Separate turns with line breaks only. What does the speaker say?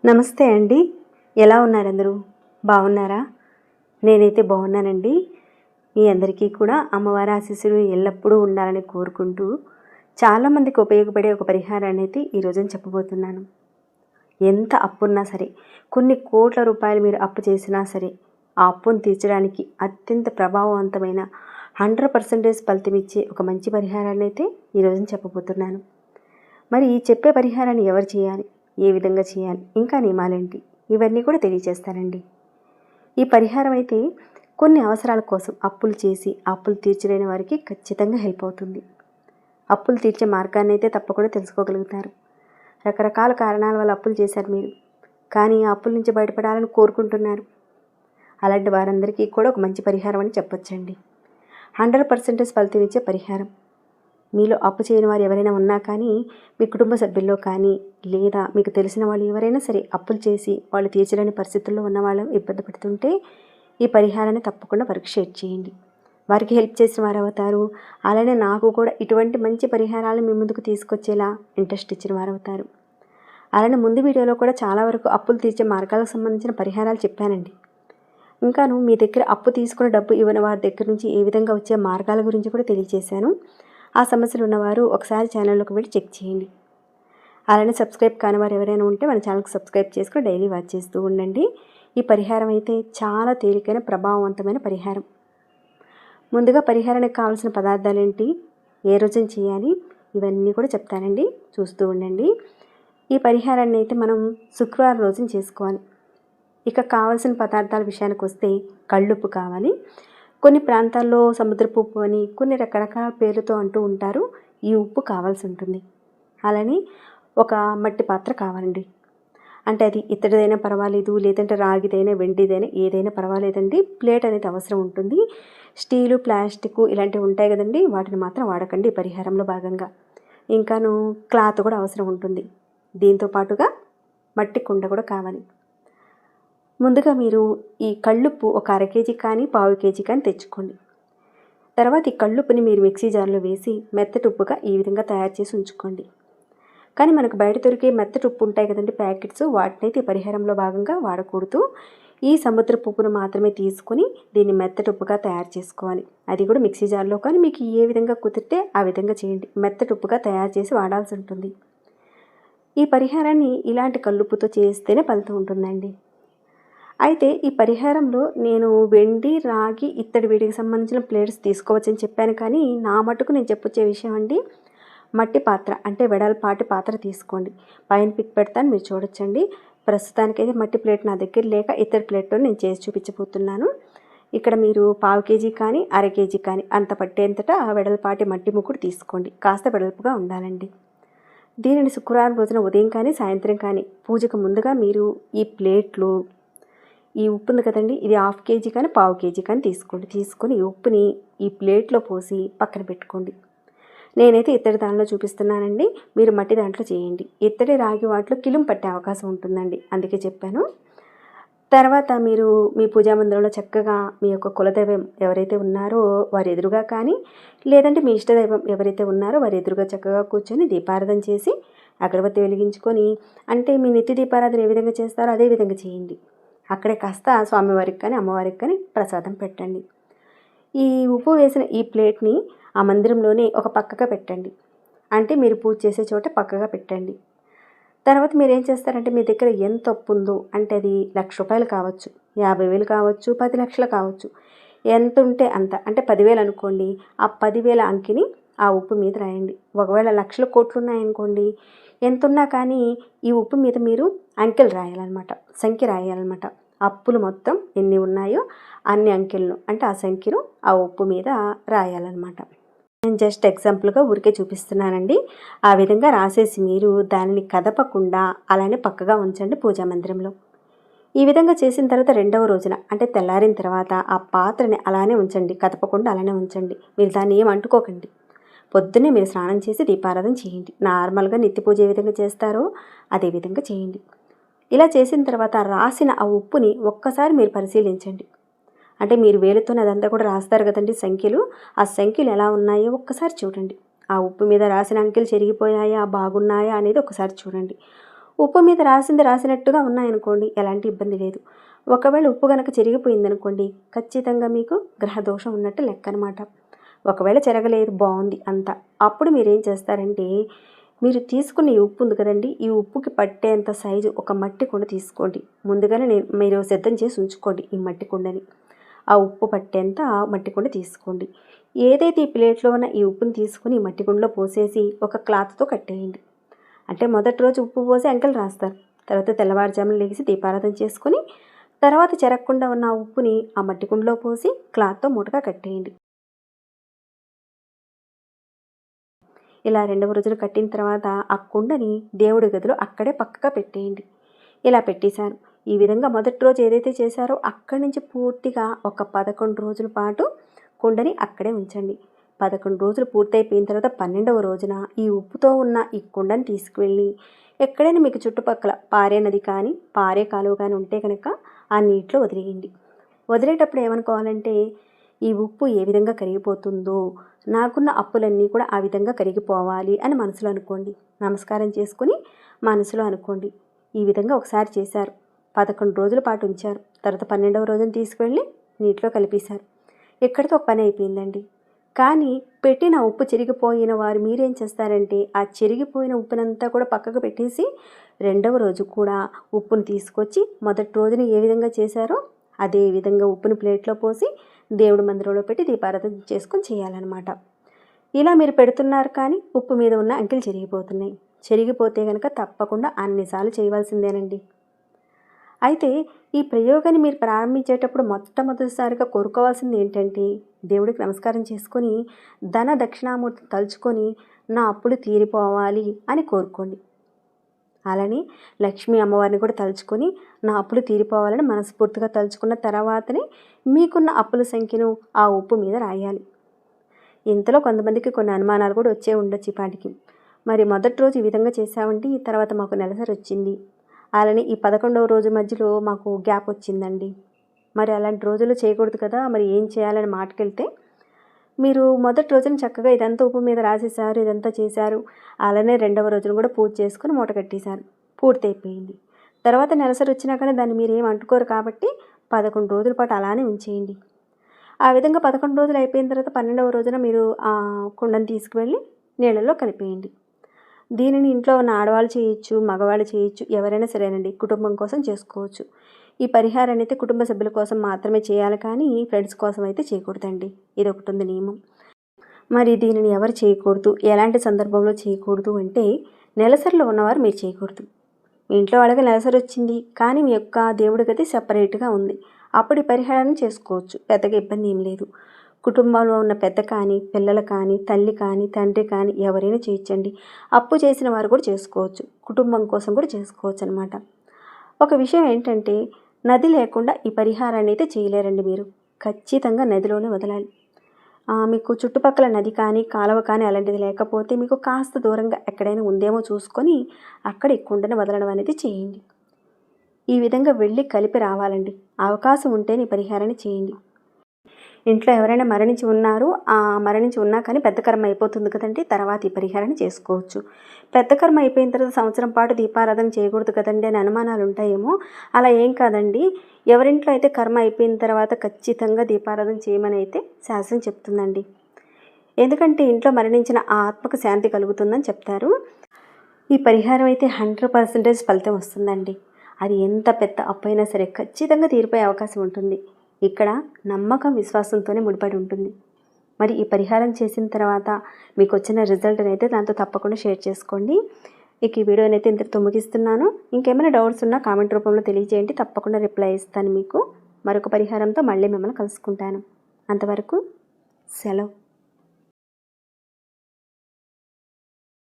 నమస్తే అండి, ఎలా ఉన్నారు అందరూ? బాగున్నారా? నేనైతే బాగున్నానండి. మీ అందరికీ కూడా అమ్మవారి ఆశీస్సులు ఎల్లప్పుడూ ఉండాలని కోరుకుంటూ చాలామందికి ఉపయోగపడే ఒక పరిహారాన్ని అయితే ఈరోజు చెప్పబోతున్నాను. ఎంత అప్పున్నా సరే, కొన్ని కోట్ల రూపాయలు మీరు అప్పు చేసినా సరే, ఆ అప్పును తీర్చడానికి అత్యంత ప్రభావవంతమైన 100% ఫలితమిచ్చే ఒక మంచి పరిహారాన్ని అయితే ఈరోజు చెప్పబోతున్నాను. మరి ఈ చెప్పే పరిహారాన్ని ఎవరు చేయాలి, ఏ విధంగా చేయాలి, ఇంకా నియమాలేంటి, ఇవన్నీ కూడా తెలియజేస్తానండి. ఈ పరిహారం అయితే కొన్ని అవసరాల కోసం అప్పులు చేసి అప్పులు తీర్చలేని వారికి ఖచ్చితంగా హెల్ప్ అవుతుంది. అప్పులు తీర్చే మార్గాన్ని అయితే తప్పకుండా తెలుసుకోగలుగుతారు. రకరకాల కారణాల వల్ల అప్పులు చేశారు మీరు, కానీ ఆ అప్పుల నుంచి బయటపడాలని కోరుకుంటున్నారు. అలాంటి వారందరికీ కూడా ఒక మంచి పరిహారం అని చెప్పొచ్చండి. 100% ఫలితం ఇచ్చే పరిహారం. మీలో అప్పు చేయని వారు ఎవరైనా ఉన్నా కానీ, మీ కుటుంబ సభ్యుల్లో కానీ, లేదా మీకు తెలిసిన వాళ్ళు ఎవరైనా సరే అప్పులు చేసి వాళ్ళు తీర్చలేని పరిస్థితుల్లో ఉన్న వాళ్ళు ఇబ్బంది పడుతుంటే ఈ పరిహారాన్ని తప్పకుండా వారికి షేర్ చేయండి. వారికి హెల్ప్ చేసిన వారు అవుతారు. అలానే నాకు కూడా ఇటువంటి మంచి పరిహారాలు మీ ముందుకు తీసుకొచ్చేలా ఇంట్రెస్ట్ ఇచ్చిన వారు అవుతారు. అలానే ముందు వీడియోలో కూడా చాలా వరకు అప్పులు తీర్చే మార్గాలకు సంబంధించిన పరిహారాలు చెప్పానండి. ఇంకాను మీ దగ్గర అప్పు తీసుకున్న డబ్బు ఇవ్వని వారి దగ్గర నుంచి ఏ విధంగా వచ్చే మార్గాల గురించి కూడా తెలియజేశాను. ఆ సమస్యలు ఉన్నవారు ఒకసారి ఛానల్లోకి వెళ్ళి చెక్ చేయండి. అలానే సబ్స్క్రైబ్ కాని వారు ఎవరైనా ఉంటే మన ఛానల్కి సబ్స్క్రైబ్ చేసుకుని డైలీ వాచ్ చేస్తూ ఉండండి. ఈ పరిహారం అయితే చాలా తేలికైన ప్రభావవంతమైన పరిహారం. ముందుగా పరిహారానికి కావాల్సిన పదార్థాలు ఏంటి, ఏ రోజున చేయాలి, ఇవన్నీ కూడా చెప్తానండి, చూస్తూ ఉండండి. ఈ పరిహారాన్ని అయితే మనం శుక్రవారం రోజున చేసుకోవాలి. ఇక కావాల్సిన పదార్థాల విషయానికి వస్తే కళ్ళుప్పు కావాలి. కొన్ని ప్రాంతాల్లో సముద్రపు ఉప్పు అని కొన్ని రకరకాల పేర్లతో అంటూ ఉంటారు. ఈ ఉప్పు కావాల్సి ఉంటుంది. అలానే ఒక మట్టి పాత్ర కావాలండి. అంటే అది ఇత్తడిదైనా పర్వాలేదు, లేదంటే రాగిదైనా వెండిదైనా ఏదైనా పర్వాలేదండి. ప్లేట్ అనేది అవసరం ఉంటుంది. స్టీలు, ప్లాస్టిక్ ఇలాంటివి ఉంటాయి కదండి, వాటిని మాత్రం వాడకండి పరిహారంలో భాగంగా. ఇంకాను క్లాత్ కూడా అవసరం ఉంటుంది. దీంతో పాటుగా మట్టి కుండ కూడా కావాలి. ముందుగా మీరు ఈ కళ్ళుప్పు ఒక 1/2 కేజీ కానీ 1/4 కేజీ కానీ తెచ్చుకోండి. తర్వాత ఈ కళ్ళుప్పుని మీరు మిక్సీ జార్లో వేసి మెత్తటి ఉప్పుగా ఈ విధంగా తయారు చేసి ఉంచుకోండి. కానీ మనకు బయట దొరికే మెత్తటి ఉప్పు ఉంటాయి కదండి ప్యాకెట్స్, వాటినైతే పరిహారంలో భాగంగా వాడకూడదు. ఈ సముద్రపు ఉప్పును మాత్రమే తీసుకుని దీన్ని మెత్తటి ఉప్పుగా తయారు చేసుకోవాలి. అది కూడా మిక్సీ జార్లో కానీ మీకు ఏ విధంగా కుదిరితే ఆ విధంగా చేయండి. మెత్తటి ఉప్పుగా తయారు చేసి వాడాల్సి ఉంటుంది. ఈ పరిహారాన్ని ఇలాంటి కళ్ళుప్పుతో చేస్తేనే ఫలితం ఉంటుందండి. అయితే ఈ పరిహారంలో నేను వెండి, రాగి, ఇత్తడి వీటికి సంబంధించిన ప్లేట్స్ తీసుకోవచ్చని చెప్పాను. కానీ నా మటుకు నేను చెప్పొచ్చే విషయం అండి, మట్టి పాత్ర అంటే వెడల్పాటి పాత్ర తీసుకోండి. పైన పిక్ పెడతాను, మీరు చూడొచ్చండి. ప్రస్తుతానికైతే మట్టి ప్లేట్ నా దగ్గర లేక ఇత్తడి ప్లేట్తో నేను చేసి చూపించబోతున్నాను. ఇక్కడ మీరు 1/4 కేజీ కానీ 1/2 కేజీ కానీ అంత పట్టేంతటా వెడల్పాటి మట్టి ముక్కుడు తీసుకోండి. కాస్త వెడల్పుగా ఉండాలండి. దీనిని శుక్రవారం రోజున ఉదయం కానీ సాయంత్రం కానీ పూజకు ముందుగా మీరు ఈ ప్లేట్లు, ఈ ఉప్పు ఉంది కదండి, ఇది 1/2 కేజీ కానీ 1/4 కేజీ కానీ తీసుకోండి. తీసుకొని ఈ ఉప్పుని ఈ ప్లేట్లో పోసి పక్కన పెట్టుకోండి. నేనైతే ఇత్తడి దానిలో చూపిస్తున్నానండి, మీరు మట్టి దాంట్లో చేయండి. ఇత్తడి, రాగి వాటిలో కిలుం పట్టే అవకాశం ఉంటుందండి, అందుకే చెప్పాను. తర్వాత మీరు మీ పూజా మందిరంలో చక్కగా మీ యొక్క కులదైవం ఎవరైతే ఉన్నారో వారి ఎదురుగా కానీ, లేదంటే మీ ఇష్టదైవం ఎవరైతే ఉన్నారో వారి ఎదురుగా చక్కగా కూర్చొని దీపారాధన చేసి అగరబత్తి వెలిగించుకొని, అంటే మీ నిత్య దీపారాధన ఏ విధంగా చేస్తారో అదే విధంగా చేయండి. అక్కడే కాస్త స్వామివారికి కానీ అమ్మవారికి కానీ ప్రసాదం పెట్టండి. ఈ ఉప్పు వేసిన ఈ ప్లేట్ని ఆ మందిరంలోనే ఒక పక్కగా పెట్టండి. అంటే మీరు పూజ చేసే చోట పక్కగా పెట్టండి. తర్వాత మీరు ఏం చేస్తారంటే మీ దగ్గర ఎంత అప్పు ఉందో, అంటే అది ₹1,00,000 కావచ్చు, 50,000 కావచ్చు, 10 లక్షలు కావచ్చు, ఎంత ఉంటే అంత, అంటే 10,000 అనుకోండి. ఆ 10,000 అంకెని ఆ ఉప్పు మీద రాయండి. ఒకవేళ లక్షల కోట్లు ఉన్నాయనుకోండి, ఎంత ఉన్నా కానీ ఈ ఉప్పు మీద మీరు అంకెలు రాయాలన్నమాట, సంఖ్య రాయాలన్నమాట. అప్పులు మొత్తం ఎన్ని ఉన్నాయో అన్ని అంకెలను, అంటే ఆ సంఖ్యను ఆ ఉప్పు మీద రాయాలన్నమాట. నేను జస్ట్ ఎగ్జాంపుల్గా ఊరికే చూపిస్తున్నానండి. ఆ విధంగా రాసేసి మీరు దానిని కదపకుండా అలానే పక్కగా ఉంచండి పూజా మందిరంలో. ఈ విధంగా చేసిన తర్వాత రెండవ రోజున అంటే తెల్లారిన తర్వాత ఆ పాత్రని అలానే ఉంచండి, కదపకుండా అలానే ఉంచండి. మీరు దాన్ని ఏం అంటుకోకండి. పొద్దున్నే మీరు స్నానం చేసి దీపారాధన చేయండి. నార్మల్గా నిత్య పూజ ఏ విధంగా చేస్తారో అదే విధంగా చేయండి. ఇలా చేసిన తర్వాత రాసిన ఆ ఉప్పుని ఒక్కసారి మీరు పరిశీలించండి. అంటే మీరు వేలుతోనే అదంతా కూడా రాస్తారు కదండి సంఖ్యలు. ఆ సంఖ్యలు ఎలా ఉన్నాయో ఒక్కసారి చూడండి. ఆ ఉప్పు మీద రాసిన అంకెలు చెరిగిపోయాయా, బాగున్నాయా అనేది ఒకసారి చూడండి. ఉప్పు మీద రాసింది రాసినట్టుగా ఉన్నాయనుకోండి, ఎలాంటి ఇబ్బంది లేదు. ఒకవేళ ఉప్పు కనుక చెరిగిపోయిందనుకోండి, ఖచ్చితంగా మీకు గ్రహదోషం ఉన్నట్టు లెక్క అనమాట. ఒకవేళ చెరగలేదు, బాగుంది అంతా, అప్పుడు మీరేం చేస్తారంటే, మీరు తీసుకున్న ఈ ఉప్పు ఉంది కదండి, ఈ ఉప్పుకి పట్టేంత సైజు ఒక మట్టి కుండ తీసుకోండి. ముందుగానే మీరు సిద్ధం చేసి ఉంచుకోండి ఈ మట్టి కుండని. ఆ ఉప్పు పట్టేంత మట్టి కుండ తీసుకోండి. ఏదైతే ఈ ప్లేట్లో ఉన్న ఈ ఉప్పుని తీసుకుని ఈ మట్టి కుండలో పోసేసి ఒక క్లాత్తో కట్టేయండి. అంటే మొదటి రోజు ఉప్పు పోసి అంకెలు రాస్తారు. తర్వాత తెల్లవారుజామున లేచి దీపారాధన చేసుకుని తర్వాత చెరగకుండా ఉన్న ఆ ఉప్పుని ఆ మట్టి కుండలో పోసి క్లాత్తో మూటగా కట్టేయండి. ఇలా 2వ రోజులు కట్టిన తర్వాత ఆ కుండని దేవుడి గదిలో అక్కడే పక్కగా పెట్టేయండి. ఇలా పెట్టేశారు. ఈ విధంగా మొదటి రోజు ఏదైతే చేశారో అక్కడి నుంచి పూర్తిగా ఒక 11 రోజుల పాటు కుండని అక్కడే ఉంచండి. 11 రోజులు పూర్తయిపోయిన తర్వాత 12వ రోజున ఈ ఉప్పుతో ఉన్న ఈ కుండని తీసుకువెళ్ళి ఎక్కడైనా మీకు చుట్టుపక్కల పారే నది కానీ పారే కాలువ కానీ ఉంటే కనుక ఆ నీటిలో వదిలేయండి. వదిలేటప్పుడు ఏమనుకోవాలంటే, ఈ ఉప్పు ఏ విధంగా కరిగిపోతుందో నాకున్న అప్పులన్నీ కూడా ఆ విధంగా కరిగిపోవాలి అని మనసులో అనుకోండి. నమస్కారం చేసుకుని మనసులో అనుకోండి. ఈ విధంగా ఒకసారి చేశారు. 11 రోజుల పాటు ఉంచారు. తర్వాత 12వ రోజున తీసుకువెళ్ళి నీటిలో కలిపేశారు. ఇక్కడితో ఒక పని అయిపోయిందండి. కానీ పెట్టిన ఉప్పు చెరిగిపోయిన వారు మీరేం చేస్తారంటే, ఆ చెరిగిపోయిన ఉప్పునంతా కూడా పక్కకు పెట్టేసి 2వ రోజు కూడా ఉప్పును తీసుకొచ్చి మొదటి రోజున ఏ విధంగా చేశారో అదే విధంగా ఉప్పుని ప్లేట్లో పోసి దేవుడి మందిరంలో పెట్టి దీపారాధన చేసుకొని చేయాలన్నమాట. ఇలా మీరు పెడుతున్నారు కానీ ఉప్పు మీద ఉన్న అంకెలు చెరిగిపోతున్నాయి. చెరిగిపోతే కనుక తప్పకుండా అన్నిసార్లు చేయవలసిందేనండి. అయితే ఈ ప్రయోగాన్ని మీరు ప్రారంభించేటప్పుడు మొట్టమొదటిసారిగా కోరుకోవాల్సింది ఏంటంటే, దేవుడికి నమస్కారం చేసుకొని ధన దక్షిణామూర్తి తలుచుకొని నా అప్పులు తీరిపోవాలి అని కోరుకోండి. అలానే లక్ష్మీ అమ్మవారిని కూడా తలుచుకొని నా అప్పులు తీరిపోవాలని మనస్ఫూర్తిగా తలుచుకున్న తర్వాతనే మీకున్న అప్పుల సంఖ్యను ఆ ఉప్పు మీద రాయాలి. ఇంతలో కొంతమందికి కొన్ని అనుమానాలు కూడా వచ్చే ఉండొచ్చు ఈ పాటికి. మరి మొదటి రోజు ఈ విధంగా చేసామంటే ఈ తర్వాత మాకు నెలసరి వచ్చింది, అలానే ఈ 11వ రోజు మధ్యలో మాకు గ్యాప్ వచ్చిందండి, మరి అలాంటి రోజుల్లో చేయకూడదు కదా, మరి ఏం చేయాలని మాటకెళ్తే, మీరు మొదటి రోజున చక్కగా ఇదంతా ఉప్పు మీద రాసేసారు, ఇదంతా చేశారు. అలానే 2వ రోజున కూడా పూజ చేసుకుని మూట కట్టేశారు. పూర్తయిపోయింది. తర్వాత నెలసరి వచ్చినా కానీ దాన్ని మీరు ఏం అంటుకోరు కాబట్టి 11 రోజుల పాటు అలానే ఉంచేయండి. ఆ విధంగా 11 రోజులు అయిపోయిన తర్వాత 12వ రోజున మీరు ఆ కుండను తీసుకువెళ్ళి నీళ్ళల్లో కలిపేయండి. దీనిని ఇంట్లో ఉన్న ఆడవాళ్ళు చేయొచ్చు, మగవాళ్ళు చేయొచ్చు, ఎవరైనా సరేనండి, కుటుంబం కోసం చేసుకోవచ్చు. ఈ పరిహారాన్ని అయితే కుటుంబ సభ్యుల కోసం మాత్రమే చేయాలి కానీ ఫ్రెండ్స్ కోసం అయితే చేయకూడదండి. ఇది ఒకటి ఉంది నియమం. మరి దీనిని ఎవరు చేయకూడదు, ఎలాంటి సందర్భంలో చేయకూడదు అంటే, నెలసరిలో ఉన్నవారు మీరు చేయకూడదు. మీ ఇంట్లో వాళ్ళకి నెలసరి వచ్చింది కానీ మీ యొక్క దేవుడి గది సపరేట్గా ఉంది, అప్పుడు ఈ పరిహారాన్ని చేసుకోవచ్చు. పెద్దగా ఇబ్బంది ఏం లేదు. కుటుంబంలో ఉన్న పెద్ద కానీ, పిల్లలు కానీ, తల్లి కానీ, తండ్రి కానీ ఎవరైనా చేయొచ్చండి. అప్పు చేసిన వారు కూడా చేసుకోవచ్చు. కుటుంబం కోసం కూడా చేసుకోవచ్చు అనమాట. ఒక విషయం ఏంటంటే, నది లేకుండా ఈ పరిహారాన్ని అయితే చేయలేరండి మీరు. ఖచ్చితంగా నదిలోనే వదలాలి. మీకు చుట్టుపక్కల నది కానీ, కాలువ కానీ అలాంటిది లేకపోతే మీకు కాస్త దూరంగా ఎక్కడైనా ఉందేమో చూసుకొని అక్కడ ఈ కుండను వదలడం అనేది చేయండి. ఈ విధంగా వెళ్ళి కలిపి రావాలండి. అవకాశం ఉంటేనే ఈ పరిహారాన్ని చేయండి. ఇంట్లో ఎవరైనా మరణించి ఉన్నా కానీ పెద్ద కర్మ అయిపోతుంది కదండి, తర్వాత ఈ పరిహారాన్ని చేసుకోవచ్చు. పెద్ద కర్మ అయిపోయిన తర్వాత సంవత్సరం పాటు దీపారాధన చేయకూడదు కదండి అని అనుమానాలు ఉంటాయేమో. అలా ఏం కాదండి. ఎవరింట్లో అయితే కర్మ అయిపోయిన తర్వాత ఖచ్చితంగా దీపారాధన చేయమని అయితే శాస్త్రం చెప్తుందండి. ఎందుకంటే ఇంట్లో మరణించిన ఆ ఆత్మకు శాంతి కలుగుతుందని చెప్తారు. ఈ పరిహారం అయితే 100% ఫలితం వస్తుందండి. అది ఎంత పెద్ద అప్పు అయినా సరే ఖచ్చితంగా తీరిపోయే అవకాశం ఉంటుంది. ఇక్కడ నమ్మకం, విశ్వాసంతోనే ముడిపడి ఉంటుంది. మరి ఈ పరిహారం చేసిన తర్వాత మీకు వచ్చిన రిజల్ట్ అయితే దాంతో తప్పకుండా షేర్ చేసుకోండి. ఇక ఈ వీడియోని అయితే ఇంతటితో ముగిస్తున్నాను. ఇంకేమైనా డౌట్స్ ఉన్నా కామెంట్ రూపంలో తెలియజేయండి, తప్పకుండా రిప్లై ఇస్తాను మీకు. మరొక పరిహారంతో మళ్ళీ మిమ్మల్ని కలుసుకుంటాను. అంతవరకు సెలవు.